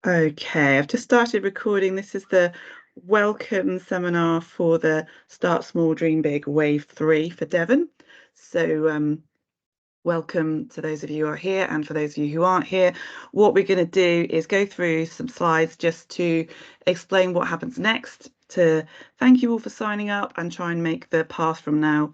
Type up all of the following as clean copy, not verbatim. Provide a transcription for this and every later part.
Okay, I've just started recording. This is the welcome seminar for the Start Small, Dream Big Wave 3 for Devon. So welcome to those of you who are here, and for those of you who aren't here, what we're going to do is go through some slides just to explain what happens next, to thank you all for signing up and try and make the path from now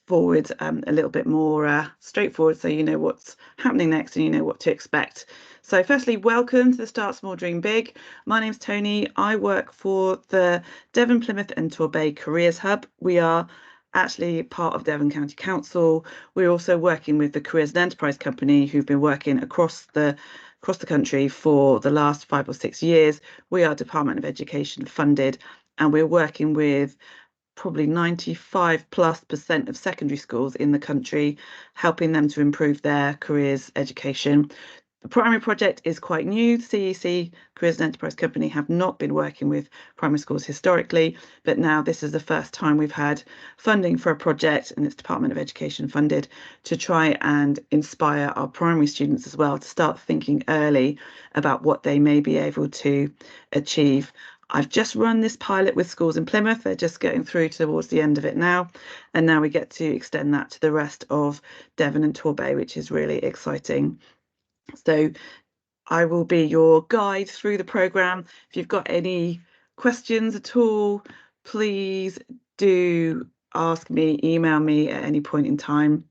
forward a little bit more straightforward, so you know what's happening next and you know what to expect. So firstly, welcome to the Start Small, Dream Big. My name's Tony. I work for the Devon, Plymouth and Torbay Careers Hub. We are actually part of Devon County Council. We're also working with the Careers and Enterprise Company, who've been working across the country for the last 5 or 6 years. We are Department of Education funded, and we're working with probably 95+% of secondary schools in the country, helping them to improve their careers education. The primary project is quite new. CEC, Careers and Enterprise Company, have not been working with primary schools historically, but now this is the first time we've had funding for a project, and it's Department of Education funded, to try and inspire our primary students as well to start thinking early about what they may be able to achieve. I've just run this pilot with schools in Plymouth. They're just getting through towards the end of it now. And now we get to extend that to the rest of Devon and Torbay, which is really exciting. So I will be your guide through the programme. If you've got any questions at all, please do ask me, email me at any point in time,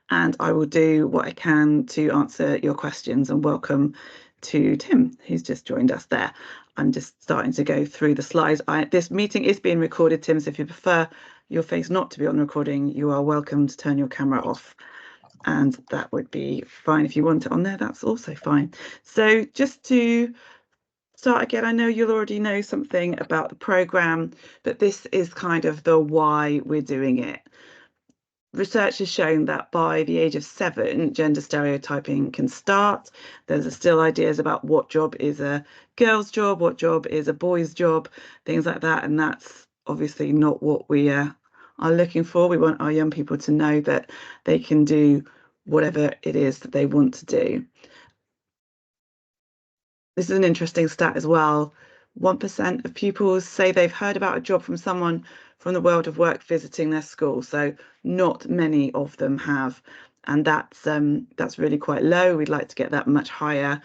and I will do what I can to answer your questions. And welcome to Tim, who's just joined us there. I'm just starting to go through the slides. This meeting is being recorded, Tim, so if you prefer your face not to be on recording, you are welcome to turn your camera off, and that would be fine. If you want it on there, that's also fine. So just to start again, I know you'll already know something about the programme, but this is kind of the why we're doing it. Research has shown that by the age of 7, gender stereotyping can start. There's still ideas about what job is a girl's job, what job is a boy's job, things like that. And that's obviously not what we are looking for. We want our young people to know that they can do whatever it is that they want to do. This is an interesting stat as well. 1% of pupils say they've heard about a job from someone from the world of work visiting their school. So not many of them have, and that's really quite low. We'd like to get that much higher,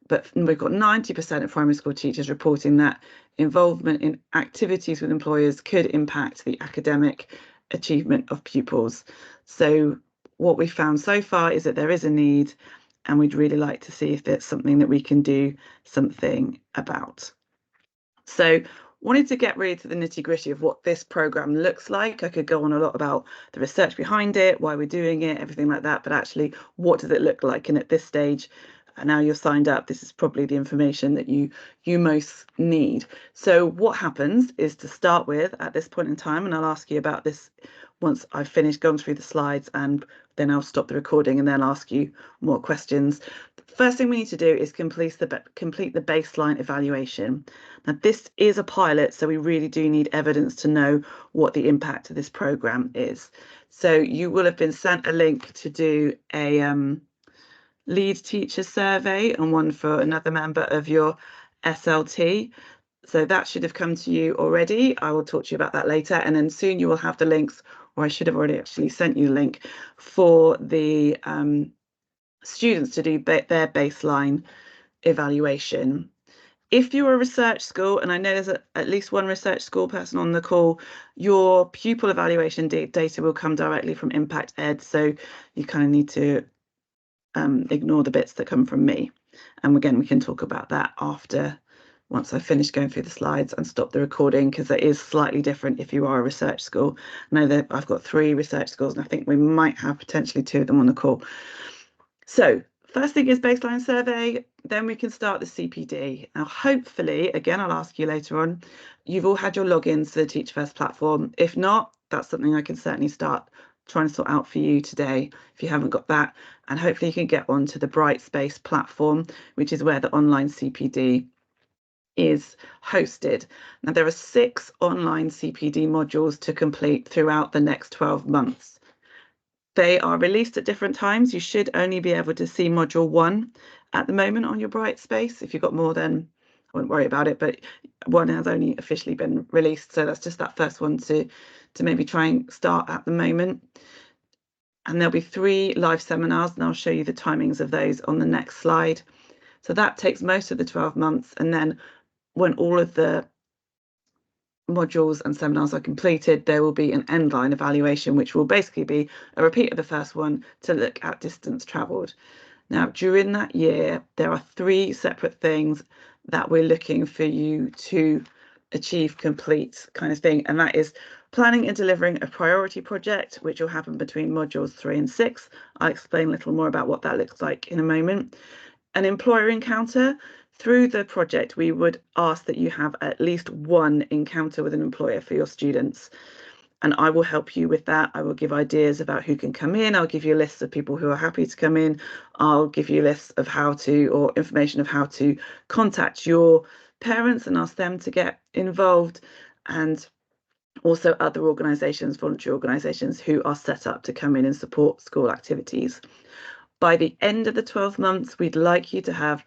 but we've got 90% of primary school teachers reporting that involvement in activities with employers could impact the academic achievement of pupils. So what we found so far is that there is a need, and we'd really like to see if it's something that we can do something about. So wanted to get really to the nitty-gritty of what this programme looks like. I could go on a lot about the research behind it, why we're doing it, everything like that, but actually, what does it look like? And at this stage, now you're signed up, this is probably the information that you most need. So what happens is, to start with, at this point in time, and I'll ask you about this once I've finished going through the slides, and then I'll stop the recording and then ask you more questions. The first thing we need to do is complete the baseline evaluation. Now, this is a pilot, so we really do need evidence to know what the impact of this programme is. So you will have been sent a link to do a lead teacher survey and one for another member of your SLT. So that should have come to you already. I will talk to you about that later. And then soon you will have the links, or I should have already actually sent you the link for the students to do their baseline evaluation. If you're a research school, and I know there's at least one research school person on the call, your pupil evaluation data will come directly from Impact Ed. So you kind of need to ignore the bits that come from me. And again, we can talk about that after, once I've finished going through the slides and stop the recording, because it is slightly different if you are a research school. I know that I've got 3 research schools, and I think we might have potentially 2 of them on the call. So first thing is baseline survey, then we can start the CPD. Now, hopefully, again, I'll ask you later on, you've all had your logins to the Teach First platform. If not, that's something I can certainly start trying to sort out for you today if you haven't got that. And hopefully you can get onto the Brightspace platform, which is where the online CPD is hosted. Now, there are 6 online CPD modules to complete throughout the next 12 months. They are released at different times. You should only be able to see module 1 at the moment on your Brightspace. If you've got more, then I won't worry about it, but 1 has only officially been released. So that's just that first one to maybe try and start at the moment. And there'll be 3 live seminars, and I'll show you the timings of those on the next slide. So that takes most of the 12 months. And then when all of the modules and seminars are completed, there will be an endline evaluation, which will basically be a repeat of the first one to look at distance travelled. Now, during that year, there are 3 separate things that we're looking for you to achieve complete kind of thing, and that is planning and delivering a priority project, which will happen between modules 3 and 6. I'll explain a little more about what that looks like in a moment. An employer encounter. Through the project, we would ask that you have at least 1 encounter with an employer for your students. And I will help you with that. I will give ideas about who can come in. I'll give you a list of people who are happy to come in. I'll give you lists of how to, or information of how to contact your parents and ask them to get involved. And also other organisations, voluntary organisations who are set up to come in and support school activities. By the end of the 12 months, we'd like you to have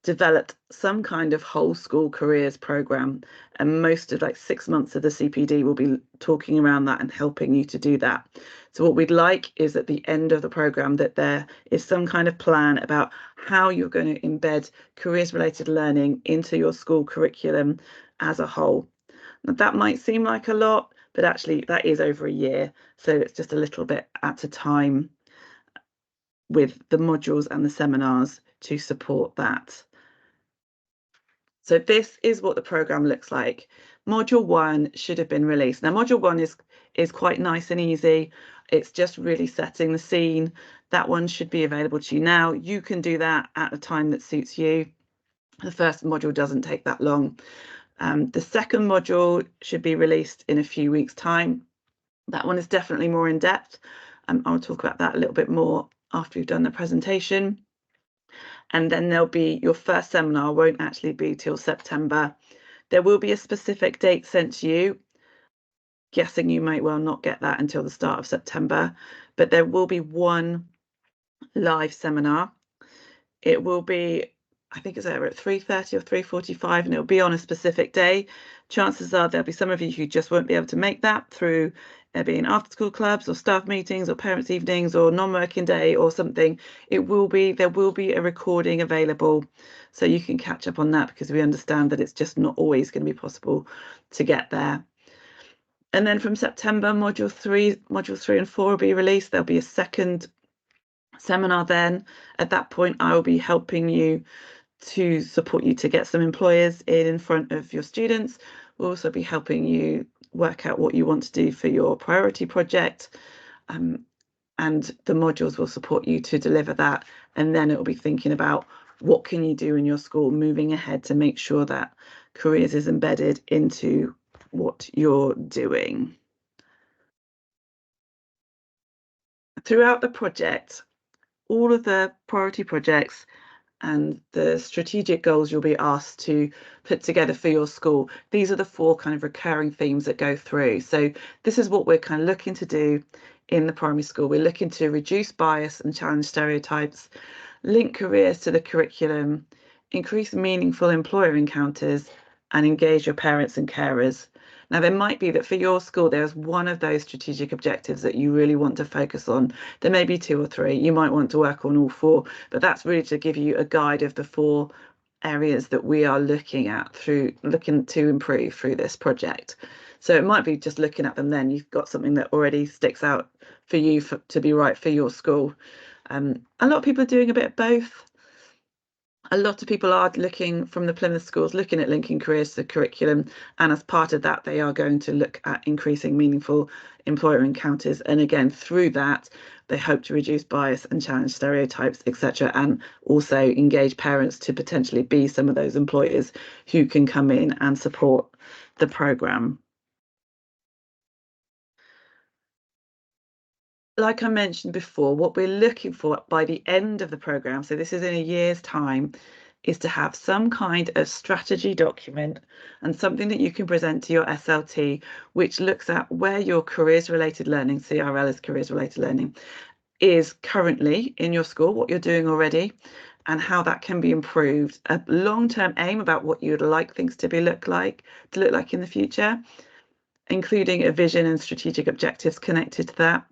developed some kind of whole school careers program, and most of 6 months of the CPD will be talking around that and helping you to do that. So what we'd like is at the end of the program that there is some kind of plan about how you're going to embed careers related learning into your school curriculum as a whole. Now, that might seem like a lot, but actually that is over a year, so it's just a little bit at a time with the modules and the seminars to support that. So this is what the program looks like. Module 1 should have been released. Now, module 1 is quite nice and easy. It's just really setting the scene. That one should be available to you now. You can do that at a time that suits you. The first module doesn't take that long. The second module should be released in a few weeks' time. That one is definitely more in depth. I'll talk about that a little bit more after we've done the presentation. And then there'll be your first seminar won't actually be till September. There will be a specific date sent to you. Guessing you might well not get that until the start of September, but there will be 1 live seminar. It will be, I think it's over at 3:30 or 3:45, and it'll be on a specific day. Chances are there'll be some of you who just won't be able to make that through there being after school clubs or staff meetings or parents' evenings or non-working day or something. There will be a recording available, so you can catch up on that, because we understand that it's just not always going to be possible to get there. And then from September, modules 3 and 4 will be released. There'll be a second seminar then. At that point, I will be helping you to support you to get some employers in front of your students. We'll also be helping you work out what you want to do for your priority project, and the modules will support you to deliver that. And then it will be thinking about what can you do in your school moving ahead to make sure that careers is embedded into what you're doing. Throughout the project, all of the priority projects and the strategic goals you'll be asked to put together for your school, these are the 4 kind of recurring themes that go through. So this is what we're kind of looking to do in the primary school. We're looking to reduce bias and challenge stereotypes, link careers to the curriculum, increase meaningful employer encounters, and engage your parents and carers. Now, there might be that for your school, there's one of those strategic objectives that you really want to focus on. There may be 2 or 3. You might want to work on all 4, but that's really to give you a guide of the 4 areas that we are looking to improve through this project. So it might be just looking at them, then you've got something that already sticks out for you to be right for your school. A lot of people are doing a bit of both. A lot of people are looking from the Plymouth schools, looking at linking careers to the curriculum, and as part of that, they are going to look at increasing meaningful employer encounters. And again, through that, they hope to reduce bias and challenge stereotypes, etc., and also engage parents to potentially be some of those employers who can come in and support the programme. Like I mentioned before, what we're looking for by the end of the programme, so this is in a year's time, is to have some kind of strategy document and something that you can present to your SLT, which looks at where your careers related learning, CRL is careers related learning, is currently in your school, what you're doing already, and how that can be improved. A long-term aim about what you would like things to look like in the future, including a vision and strategic objectives connected to that,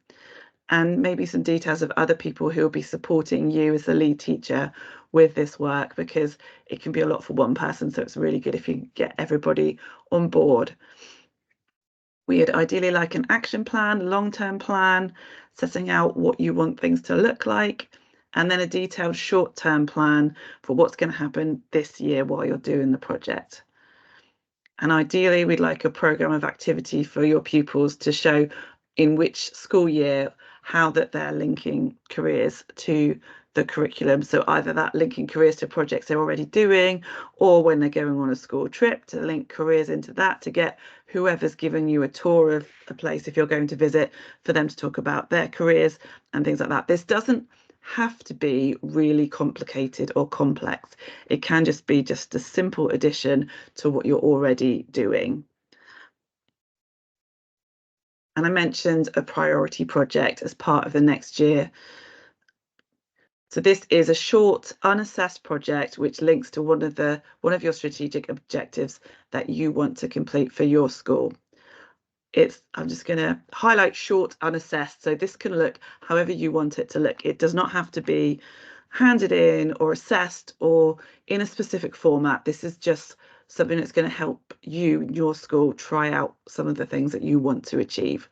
and maybe some details of other people who will be supporting you as the lead teacher with this work, because it can be a lot for one person, so it's really good if you get everybody on board. We'd ideally like an action plan, long-term plan, setting out what you want things to look like, and then a detailed short-term plan for what's going to happen this year while you're doing the project. And ideally, we'd like a program of activity for your pupils to show in which school year how that they're linking careers to the curriculum. So either that linking careers to projects they're already doing, or when they're going on a school trip, to link careers into that, to get whoever's given you a tour of a place, if you're going to visit, for them to talk about their careers and things like that. This doesn't have to be really complicated or complex. It can just be just a simple addition to what you're already doing. And I mentioned a priority project as part of the next year. So this is a short, unassessed project which links to one of your strategic objectives that you want to complete for your school. I'm just going to highlight short, unassessed. So this can look however you want it to look. It does not have to be handed in or assessed or in a specific format. This is just something that's going to help you, your school, try out some of the things that you want to achieve.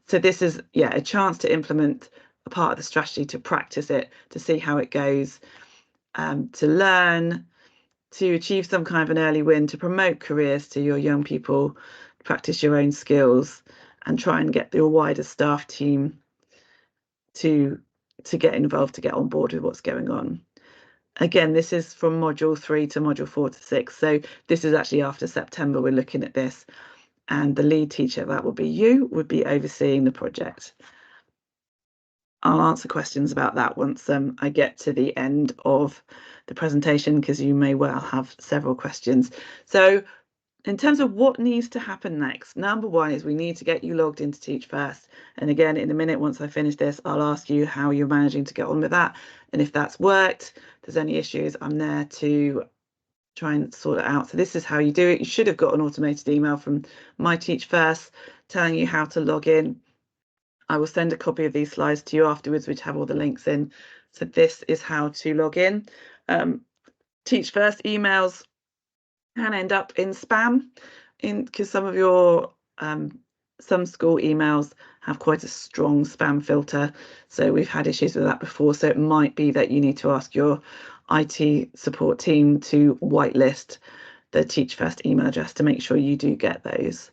So this is, a chance to implement a part of the strategy, to practice it, to see how it goes, to learn, to achieve some kind of an early win, to promote careers to your young people, practice your own skills, and try and get your wider staff team to get involved, to get on board with what's going on. Again, this is from module 3 to module 4 to 6. So this is actually after September we're looking at this. And the lead teacher, that would be you, would be overseeing the project. I'll answer questions about that once I get to the end of the presentation, because you may well have several questions. So in terms of what needs to happen next, number one is we need to get you logged into Teach First. And again, in a minute, once I finish this, I'll ask you how you're managing to get on with that. And if that's worked, if there's any issues, I'm there to try and sort it out. So this is how you do it. You should have got an automated email from My Teach First telling you how to log in. I will send a copy of these slides to you afterwards, which have all the links in. So this is how to log in. Teach First emails can end up in spam, because some of your some school emails have quite a strong spam filter. So we've had issues with that before. So it might be that you need to ask your IT support team to whitelist the Teach First email address to make sure you do get those.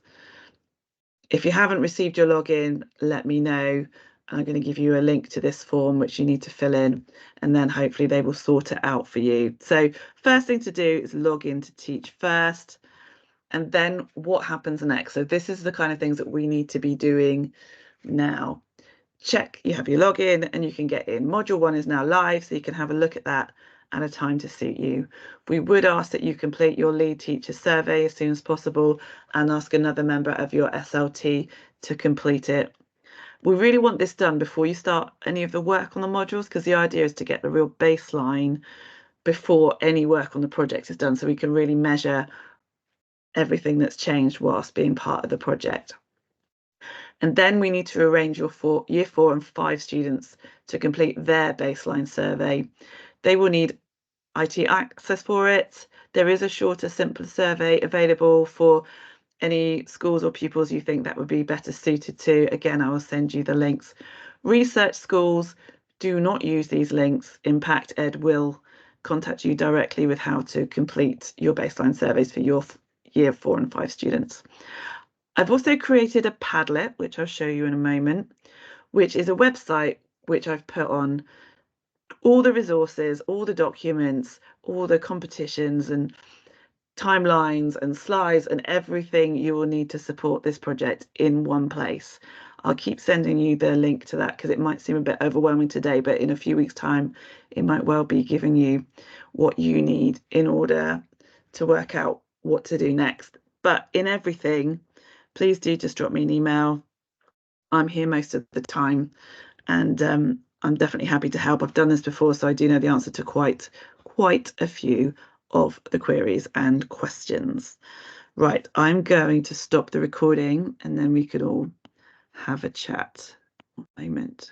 If you haven't received your login, let me know. I'm going to give you a link to this form which you need to fill in, and then hopefully they will sort it out for you. So first thing to do is log in to Teach First, and then what happens next? So this is the kind of things that we need to be doing now. Check you have your login and you can get in. Module 1 is now live, so you can have a look at that at a time to suit you. We would ask that you complete your lead teacher survey as soon as possible and ask another member of your SLT to complete it. We really want this done before you start any of the work on the modules, because the idea is to get the real baseline before any work on the project is done, so we can really measure everything that's changed whilst being part of the project. And then we need to arrange your year 4 and 5 students to complete their baseline survey. They will need IT access for it. There is a shorter, simpler survey available for any schools or pupils you think that would be better suited to. Again, I will send you the links. Research schools, do not use these links. Impact Ed will contact you directly with how to complete your baseline surveys for your year 4 and 5 students. I've also created a Padlet, which I'll show you in a moment, which is a website which I've put on all the resources, all the documents, all the competitions and timelines and slides and everything you will need to support this project in one place. I'll keep sending you the link to that because it might seem a bit overwhelming today, but in a few weeks' time, it might well be giving you what you need in order to work out what to do next. But in everything, please do just drop me an email. I'm here most of the time, and I'm definitely happy to help. I've done this before, so I do know the answer to quite a few of the queries and questions. Right, I'm going to stop the recording and then we could all have a chat. One moment.